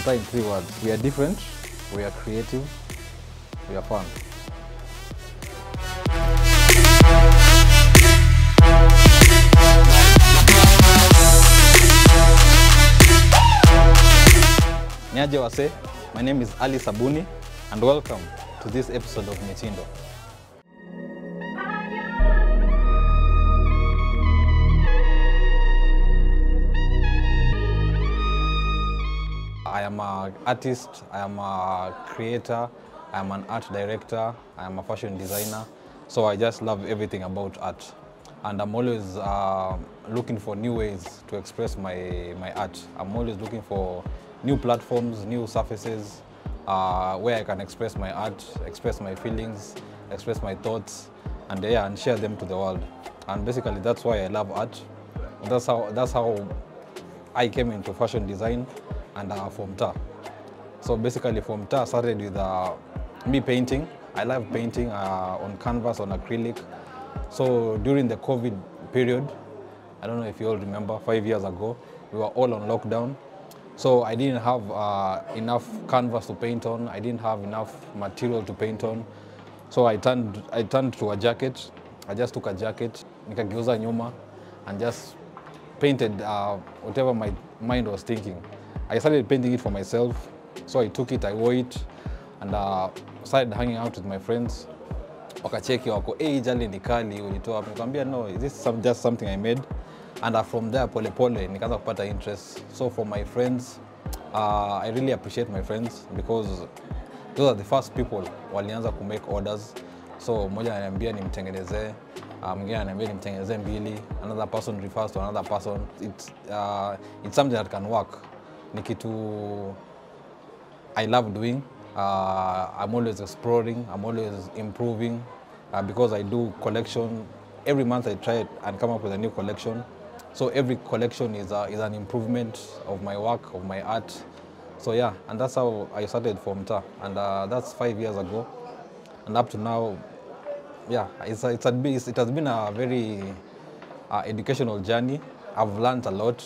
Fomta in 3 words. We are different, we are creative, we are fun. Niaje wase, my name is Ali Sabuni and welcome to this episode of Mitindo. I am an artist, I am a creator, I am an art director, I am a fashion designer. So I just love everything about art. And I'm always looking for new ways to express my art. I'm always looking for new platforms, new surfaces where I can express my art, express my feelings, express my thoughts, and share them to the world. And basically that's why I love art. That's how I came into fashion design and Fomta. So basically Fomta started with me painting. I love painting on canvas, on acrylic. So during the COVID period, I don't know if you all remember, 5 years ago, we were all on lockdown. So I didn't have enough canvas to paint on. I didn't have enough material to paint on. So I turned to a jacket. I just took a jacket, nikageuza nyuma, and just painted whatever my mind was thinking. I started painting it for myself. So I took it, I wore it, and started hanging out with my friends. Wakacheki wako, hey, jali ni kali, ulitoa. Nikamwambia, no, this is just something I made. And from there, pole pole, nikaanza kupata interest. So for my friends, I really appreciate my friends because those are the first people walianza ku make orders. So mmoja ananiambia nimtengenezee, mwingine ananiambia nimtengenezee mbili, another person refers to another person. It's something that can work. Ni kitu I love doing. I'm always exploring, I'm always improving because I do collection. Every month I try and come up with a new collection. So every collection is an improvement of my work, of my art. So yeah, and that's how I started Fomta, and that's 5 years ago. And up to now, yeah, it has been a very educational journey. I've learned a lot.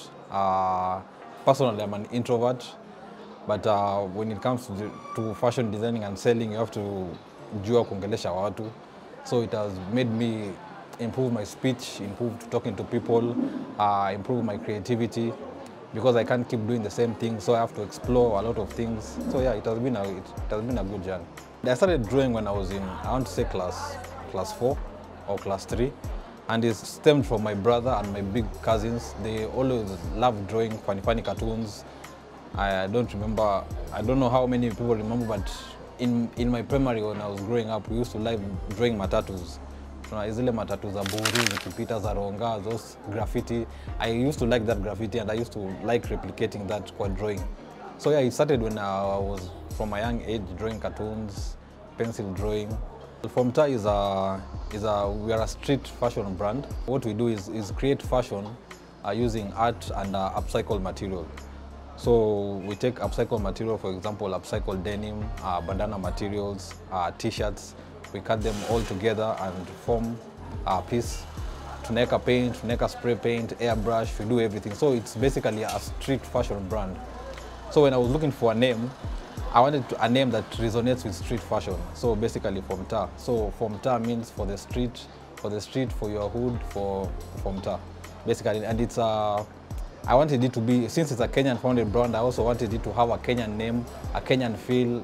Personally, I'm an introvert, but when it comes to fashion designing and selling, you have to jua kuongelesha watu. So it has made me improve my speech, improve talking to people, improve my creativity, because I can't keep doing the same thing. So I have to explore a lot of things. So yeah, it has been a good journey. I started drawing when I was in, I want to say class 4 or class 3. And it stemmed from my brother and my big cousins. They always loved drawing funny cartoons. I don't know how many people remember, but in my primary when I was growing up, we used to like drawing matatus. Zile matatu za buru, zikipita za ronga, those graffiti. I used to like that graffiti and I used to like replicating that kwa drawing. So yeah, it started when I was from a young age drawing cartoons, pencil drawing. Fomta we are a street fashion brand. What we do is create fashion using art and upcycled material. So we take upcycled material, for example, upcycled denim, bandana materials, t-shirts. We cut them all together and form a piece. Tuneka paint, tuneka spray paint, airbrush, we do everything. So it's basically a street fashion brand. So when I was looking for a name, I wanted a name that resonates with street fashion. So basically Fomta. So Fomta means for the street, for your hood, for Fomta. Basically, and it's I wanted it to be, since it's a Kenyan founded brand, I also wanted it to have a Kenyan name, a Kenyan feel,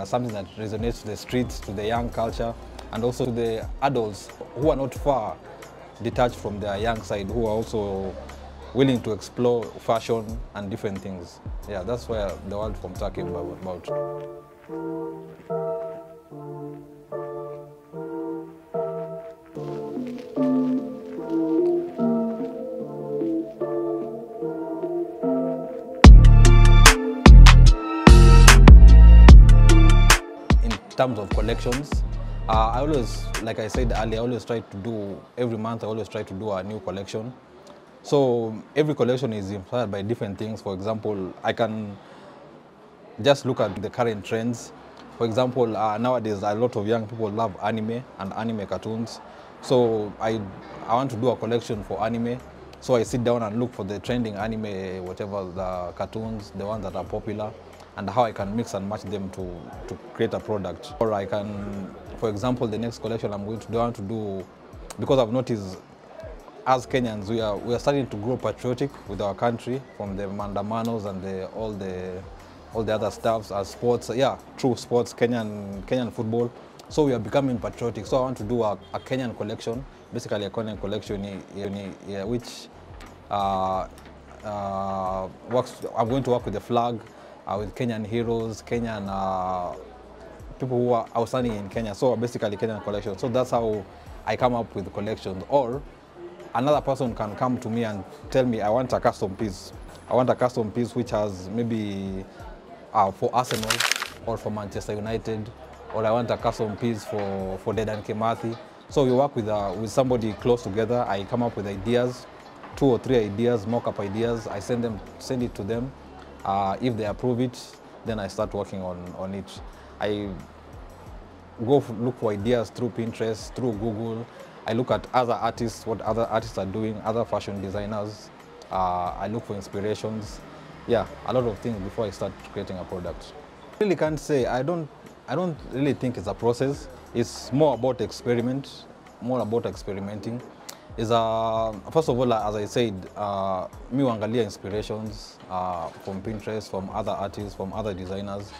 something that resonates to the streets, to the young culture, and also to the adults who are not far detached from their young side, who are also willing to explore fashion and different things. Yeah, that's where the word Fomta came about. In terms of collections, I always, like I said earlier, I always try to do, every month I always try to do a new collection. So every collection is inspired by different things. For example, I can just look at the current trends. For example, nowadays a lot of young people love anime and anime cartoons. So I want to do a collection for anime. So I sit down and look for the trending anime, whatever the cartoons, the ones that are popular. and how I can mix and match them to create a product. Or I can, for example, the next collection I'm going to do, I want to do, because I've noticed as Kenyans, we are starting to grow patriotic with our country, from the mandamanos and all the other stuffs as sports. Yeah, true sports, Kenyan football. So we are becoming patriotic. So I want to do a Kenyan collection, basically a Kenyan collection, which I'm going to work with the flag, with Kenyan heroes, Kenyan people who are outstanding in Kenya. So basically Kenyan collection. So that's how I come up with collections. Or another person can come to me and tell me, I want a custom piece. I want a custom piece which has maybe for Arsenal or for Manchester United, or I want a custom piece for Dedan Kimathi. So we work with somebody close together. I come up with ideas, 2 or 3 ideas, mock-up ideas. I send it to them. If they approve it, then I start working on it. I go look for ideas through Pinterest, through Google. I look at other artists, what other artists are doing, other fashion designers. I look for inspirations. Yeah, a lot of things before I start creating a product. I really can't say. I don't really think it's a process. It's more about experimenting. Is first of all, as I said, me wangalia inspirations from Pinterest, from other artists, from other designers.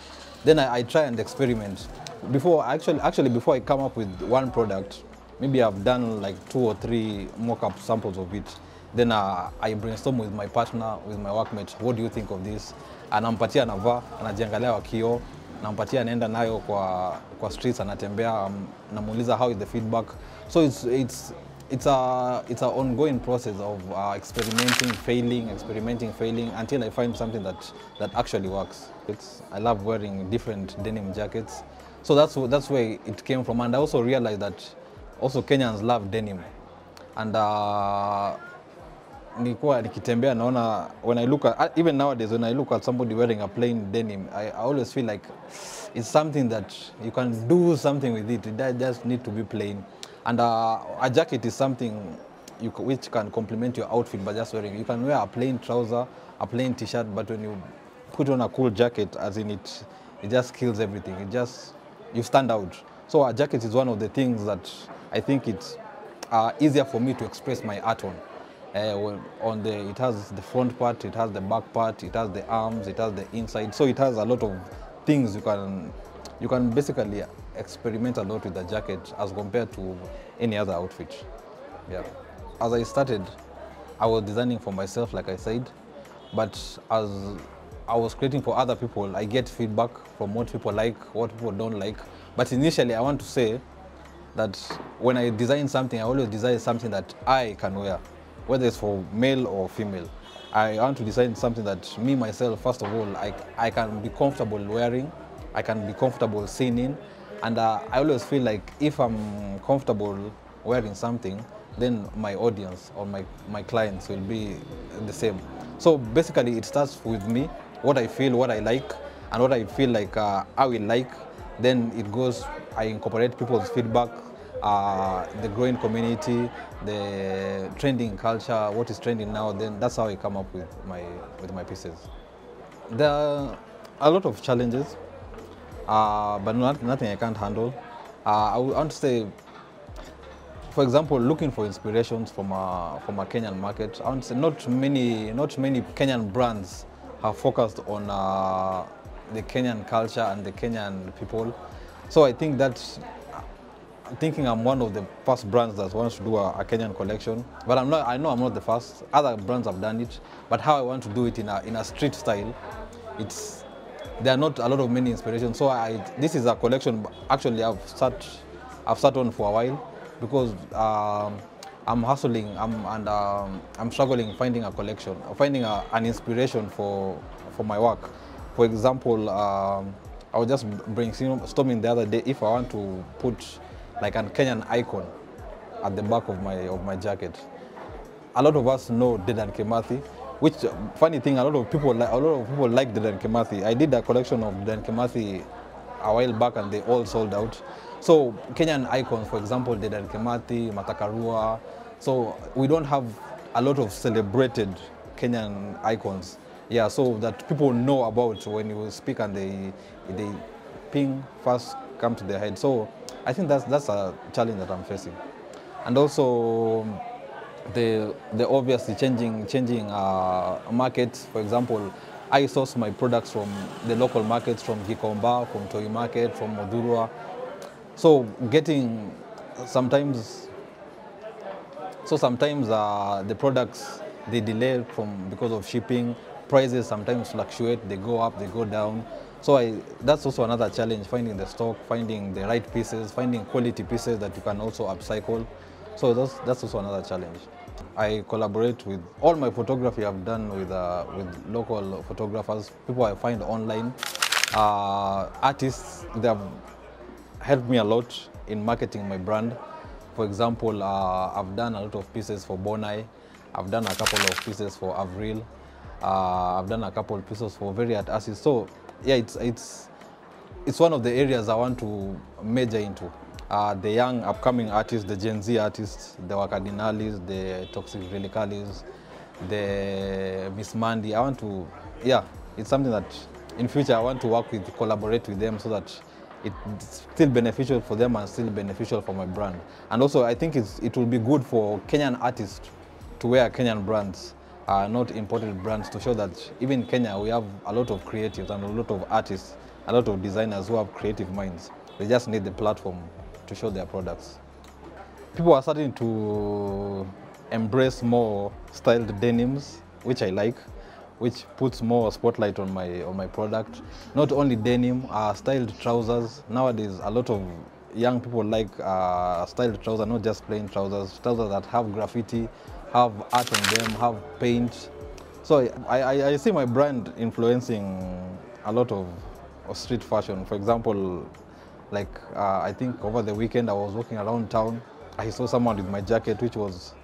Then I try and experiment. Before I come up with one product, maybe I've done like 2 or 3 mock-up samples of it. Then I brainstorm with my partner, with my workmate. What do you think of this? Anampatia anavaa, anajiangalia kwa kioo, nampatia anaenda nayo kwa streets, anatembea, namuuliza how is the feedback. So it's an ongoing process of experimenting, failing until I find something that actually works. I love wearing different denim jackets. So that's where it came from. And I also realized that also Kenyans love denim. And nikitembea naona, when I look at, even nowadays, when I look at somebody wearing a plain denim, I always feel like it's something that you can do something with it. It just need to be plain. And a jacket is something which can complement your outfit by just wearing. You can wear a plain trouser, a plain t-shirt, but when you put on a cool jacket, as in it just kills everything. You stand out. So a jacket is one of the things that I think it's easier for me to express my art on. It has the front part, it has the back part, it has the arms, it has the inside. So it has a lot of things you can basically experiment a lot with the jacket as compared to any other outfit. Yeah. As I started, I was designing for myself, like I said, but as I was creating for other people, I get feedback from what people like, what people don't like. But initially, I want to say that when I design something, I always design something that I can wear, whether it's for male or female. I want to design something that me, myself, first of all, I can be comfortable wearing, I can be comfortable seeing in, and I always feel like if I'm comfortable wearing something, then my audience or my clients will be the same. So basically, it starts with me, what I feel, what I like, and what I feel like I will like. Then it goes, I incorporate people's feedback, the growing community, the trending culture, what is trending now. Then that's how I come up with my pieces. There are a lot of challenges, but nothing I can't handle. I want to say, for example, looking for inspirations from a Kenyan market. I want to say not many Kenyan brands have focused on the Kenyan culture and the Kenyan people. So I think I'm one of the first brands that wants to do a Kenyan collection. But I know I'm not the first. Other brands have done it. But how I want to do it in a street style, there are not a lot of many inspirations. So this is a collection actually I've sat on for a while, because I'm hustling and I'm struggling finding a collection, finding an inspiration for my work. For example, I was just brainstorming the other day if I want to put like a Kenyan icon at the back of my jacket. A lot of us know Dedan Kimathi, which funny thing, a lot of people like Dedan Kimathi. I did a collection of Dedan Kimathi a while back and they all sold out. So Kenyan icons, for example, Dedan Kimathi, Matakarua. So we don't have a lot of celebrated Kenyan icons. Yeah, so that people know about when you speak and they ping first come to their head. So I think that's a challenge that I'm facing. And also the obviously changing markets. For example, I source my products from the local markets, from Gikomba, from Toi Market, from Modurwa. So getting sometimes the products they delay because of shipping. Prices sometimes fluctuate, they go up, they go down. So that's also another challenge, finding the stock, finding the right pieces, finding quality pieces that you can also upcycle. So that's also another challenge. I collaborate with all my photography I've done with local photographers, people I find online, artists. They have helped me a lot in marketing my brand. For example, I've done a lot of pieces for Bonai. I've done a couple of pieces for Avril. I've done a couple of pieces for very artists. So yeah, it's one of the areas I want to major into. The young upcoming artists, the Gen Z artists, the Wakadinalis, the Toxic Relicalis, the Miss Mandy. It's something that in future I want to work with, collaborate with them so that it's still beneficial for them and still beneficial for my brand. And also I think it will be good for Kenyan artists to wear Kenyan brands, not imported brands, to show that even in Kenya we have a lot of creatives and a lot of artists, a lot of designers who have creative minds. They just need the platform to show their products. People are starting to embrace more styled denims, which I like, which puts more spotlight on my product. Not only denim, styled trousers. Nowadays, a lot of young people like styled trousers, not just plain trousers that have graffiti, have art on them, have paint. So I see my brand influencing a lot of street fashion. For example, like I think over the weekend I was walking around town. I saw someone with my jacket, it was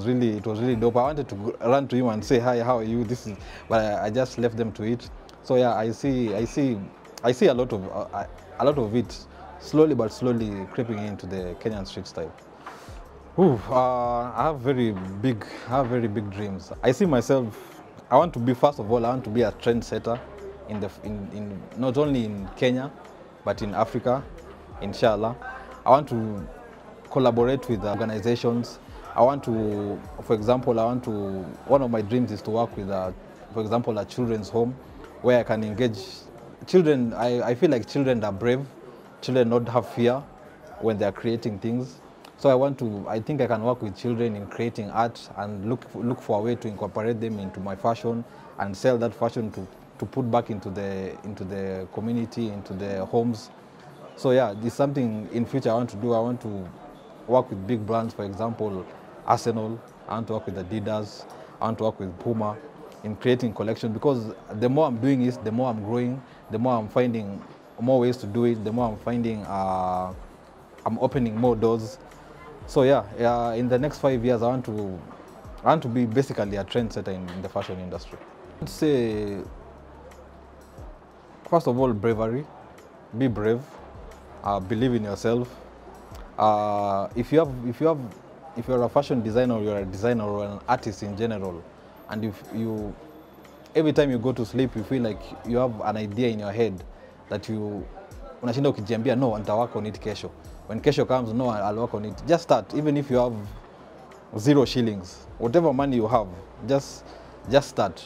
really dope. I wanted to run to him and say, "Hi, how are you?" But I just left them to it. So yeah, I see a lot of it slowly but slowly creeping into the Kenyan street style. I have very big dreams. I see myself. I want to be, first of all, I want to be a trendsetter in not only in Kenya, but in Africa, inshallah. I want to collaborate with organizations. I want to, for example, one of my dreams is to work with, for example, a children's home where I can engage children. I feel like children are brave. Children don't have fear when they are creating things. So I think I can work with children in creating art and look for a way to incorporate them into my fashion and sell that fashion to put back into the community, into the homes. So yeah, this is something in future I want to do. I want to work with big brands, for example, Arsenal. I want to work with Adidas. I want to work with Puma in creating collection, because the more I'm doing this, the more I'm growing, the more I'm finding more ways to do it, the more I'm finding I'm opening more doors. So yeah, in the next 5 years, I want to be basically a trendsetter in the fashion industry. I'd say, first of all, bravery. Be brave. Believe in yourself. If you're a fashion designer, or you're a designer or an artist in general, and if every time you go to sleep, you feel like you have an idea in your head that unashinda ukijiambia, no, nita work on it kesho. When kesho comes, no, I'll work on it. Just start, even if you have 0 shillings, whatever money you have, just start.